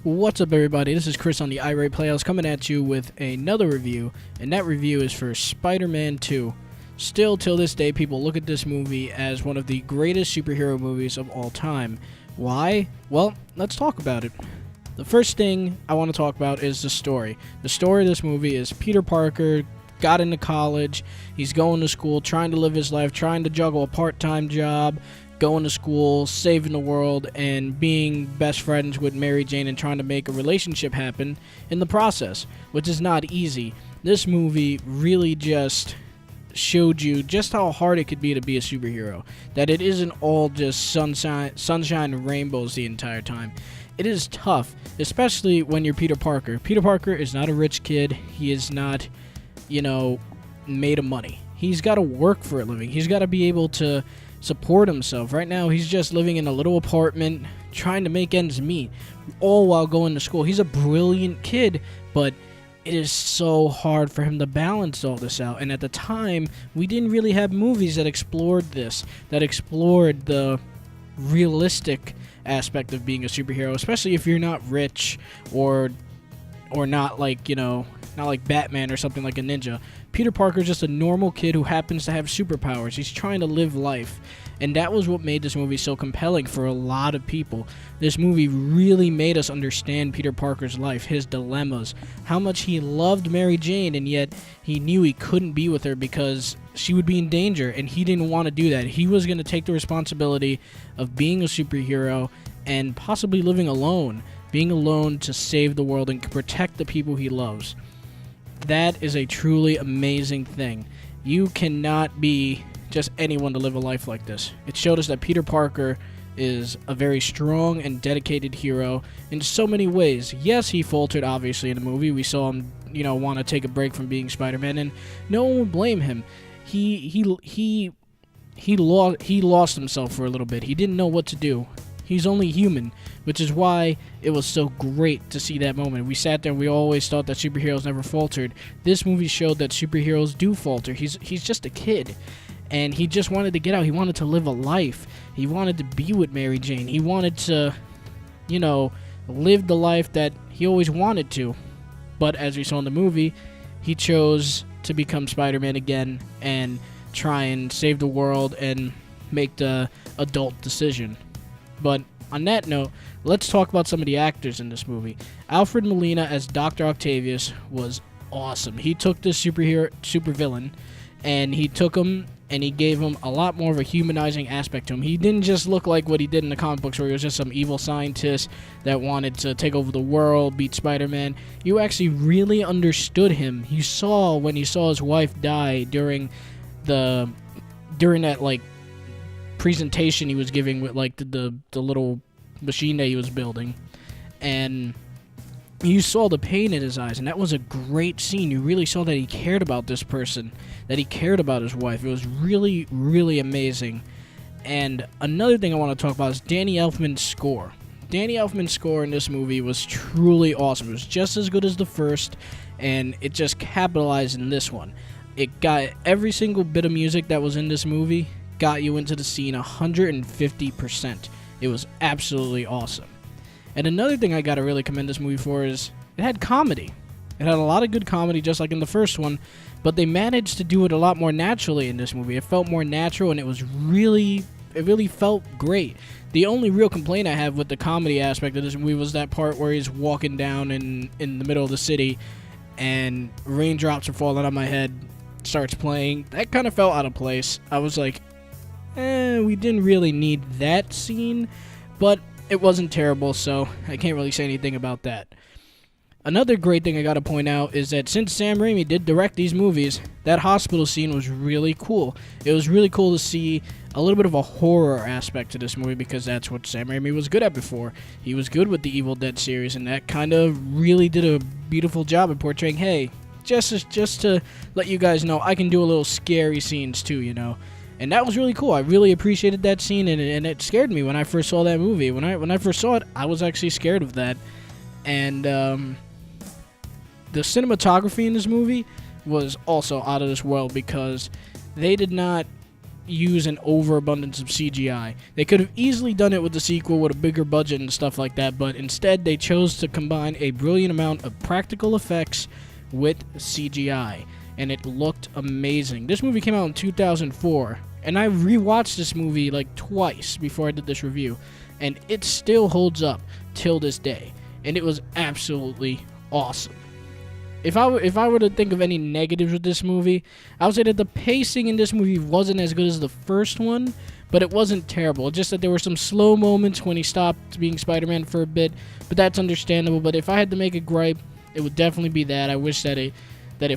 What's up, everybody? This is Kris on the Irate Playhouse coming at you with another review, and that review is for Spider-Man 2. Still, till this day, people look at this movie as one of the greatest superhero movies of all time. Why? Well, let's talk about it. The first thing I want to talk about is the story. The story of this movie is Peter Parker got into college, he's going to school, trying to live his life, trying to juggle a part-time job, going to school, saving the world, and being best friends with Mary Jane and trying to make a relationship happen in the process, which is not easy. This movie really just showed you just how hard it could be to be a superhero, that it isn't all just sunshine and rainbows the entire time. It is tough, especially when you're Peter Parker. Peter Parker is not a rich kid. He is not, made of money. He's got to work for a living. He's got to be able to support himself. Right now, he's just living in a little apartment, trying to make ends meet, all while going to school. He's a brilliant kid, but it is so hard for him to balance all this out. And at the time, we didn't really have movies that explored this, that explored the realistic aspect of being a superhero, especially if you're not rich or not like, not like Batman or something like a ninja. Peter Parker's just a normal kid who happens to have superpowers. He's trying to live life. And that was what made this movie so compelling for a lot of people. This movie really made us understand Peter Parker's life, his dilemmas, how much he loved Mary Jane, and yet he knew he couldn't be with her because she would be in danger, and he didn't want to do that. He was going to take the responsibility of being a superhero and possibly living alone, being alone to save the world and protect the people he loves. That is a truly amazing thing. You cannot be just anyone to live a life like this. It showed us that Peter Parker is a very strong and dedicated hero in so many ways. Yes, he faltered, obviously, in the movie. We saw him, want to take a break from being Spider-Man, and no one would blame him. He lost himself for a little bit. He didn't know what to do. He's only human, which is why it was so great to see that moment. We sat there and we always thought that superheroes never faltered. This movie showed that superheroes do falter. He's just a kid, and he just wanted to get out. He wanted to live a life. He wanted to be with Mary Jane. He wanted to, live the life that he always wanted to. But as we saw in the movie, he chose to become Spider-Man again and try and save the world and make the adult decision. But on that note, let's talk about some of the actors in this movie. Alfred Molina as Dr. Octavius was awesome. He took this supervillain, and he took him and he gave him a lot more of a humanizing aspect to him. He didn't just look like what he did in the comic books, where he was just some evil scientist that wanted to take over the world, beat Spider-Man. You actually really understood him. You saw when you saw his wife die during that presentation he was giving with the little machine that he was building, and you saw the pain in his eyes, and that was a great scene. You really saw that he cared about this person, that he cared about his wife. It was really, really amazing. And another thing I want to talk about is Danny Elfman's score. Danny Elfman's score in this movie was truly awesome. It was just as good as the first, and it just capitalized in this one. It got every single bit of music that was in this movie, got you into the scene 150%. It was absolutely awesome. And another thing I gotta really commend this movie for is it had comedy. It had a lot of good comedy, just like in the first one, but they managed to do it a lot more naturally in this movie. It felt more natural, and it really felt great. The only real complaint I have with the comedy aspect of this movie was that part where he's walking down in the middle of the city and raindrops are falling on my head, starts playing. That kind of felt out of place. I was like, we didn't really need that scene, but it wasn't terrible, so I can't really say anything about that. Another great thing I gotta point out is that since Sam Raimi did direct these movies, that hospital scene was really cool. It was really cool to see a little bit of a horror aspect to this movie, because that's what Sam Raimi was good at before. He was good with the Evil Dead series, and that kind of really did a beautiful job of portraying, hey, just to let you guys know, I can do a little scary scenes too, And that was really cool. I really appreciated that scene, and it scared me when I first saw that movie. When I first saw it, I was actually scared of that. And the cinematography in this movie was also out of this world, because they did not use an overabundance of CGI. They could have easily done it with the sequel with a bigger budget and stuff like that, but instead they chose to combine a brilliant amount of practical effects with CGI, and it looked amazing. This movie came out in 2004, and I rewatched this movie like twice before I did this review, and it still holds up till this day, and it was absolutely awesome. If I were to think of any negatives with this movie, I would say that the pacing in this movie wasn't as good as the first one, but it wasn't terrible. Just that there were some slow moments when he stopped being Spider-Man for a bit, but that's understandable. But if I had to make a gripe, it would definitely be that. I wish that it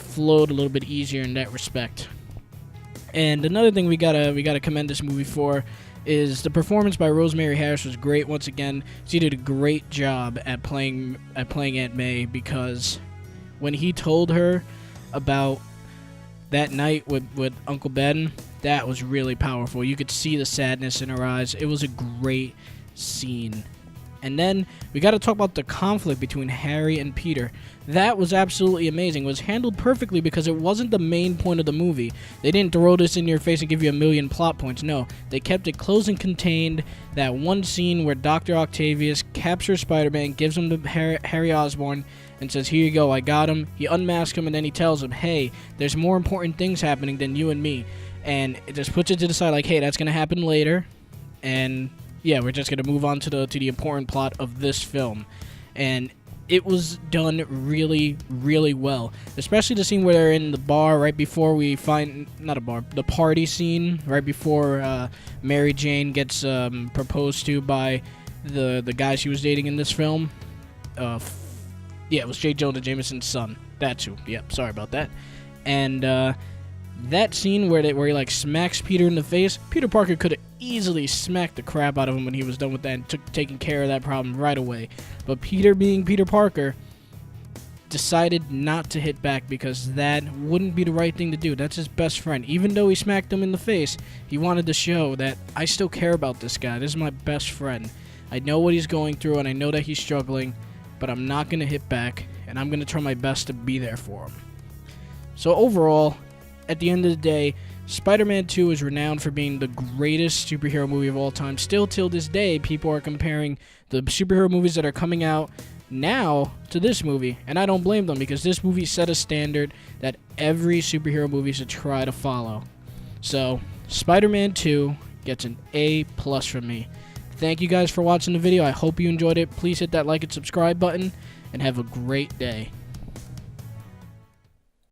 flowed a little bit easier in that respect. And another thing we gotta commend this movie for is the performance by Rosemary Harris was great. Once again, she did a great job at playing Aunt May, because when he told her about that night with Uncle Ben, that was really powerful. You could see the sadness in her eyes. It was a great scene. And then we got to talk about the conflict between Harry and Peter. That was absolutely amazing. It was handled perfectly because it wasn't the main point of the movie. They didn't throw this in your face and give you a million plot points. No, they kept it close and contained. That one scene where Dr. Octavius captures Spider-Man, gives him to Harry Osborn, and says, "Here you go, I got him." He unmasks him, and then he tells him, "Hey, there's more important things happening than you and me." And it just puts it to the side like, hey, that's going to happen later. And yeah, we're just going to move on to the important plot of this film. And it was done really, really well. Especially the scene where they're in the bar right before we find, not a bar, the party scene, right before Mary Jane gets proposed to by the guy she was dating in this film. Yeah, it was J. Jonah Jameson's son. That's who. Yep, sorry about that. And that scene where he like smacks Peter in the face, Peter Parker could have easily smacked the crap out of him when he was done with that and taking care of that problem right away. But Peter, being Peter Parker, decided not to hit back because that wouldn't be the right thing to do. That's his best friend. Even though he smacked him in the face, he wanted to show that I still care about this guy. This is my best friend. I know what he's going through and I know that he's struggling, but I'm not going to hit back, and I'm going to try my best to be there for him. So overall, at the end of the day, Spider-Man 2 is renowned for being the greatest superhero movie of all time. Still till this day, people are comparing the superhero movies that are coming out now to this movie, and I don't blame them, because this movie set a standard that every superhero movie should try to follow. So, Spider-Man 2 gets an A+ from me. Thank you guys for watching the video. I hope you enjoyed it. Please hit that like and subscribe button, and have a great day.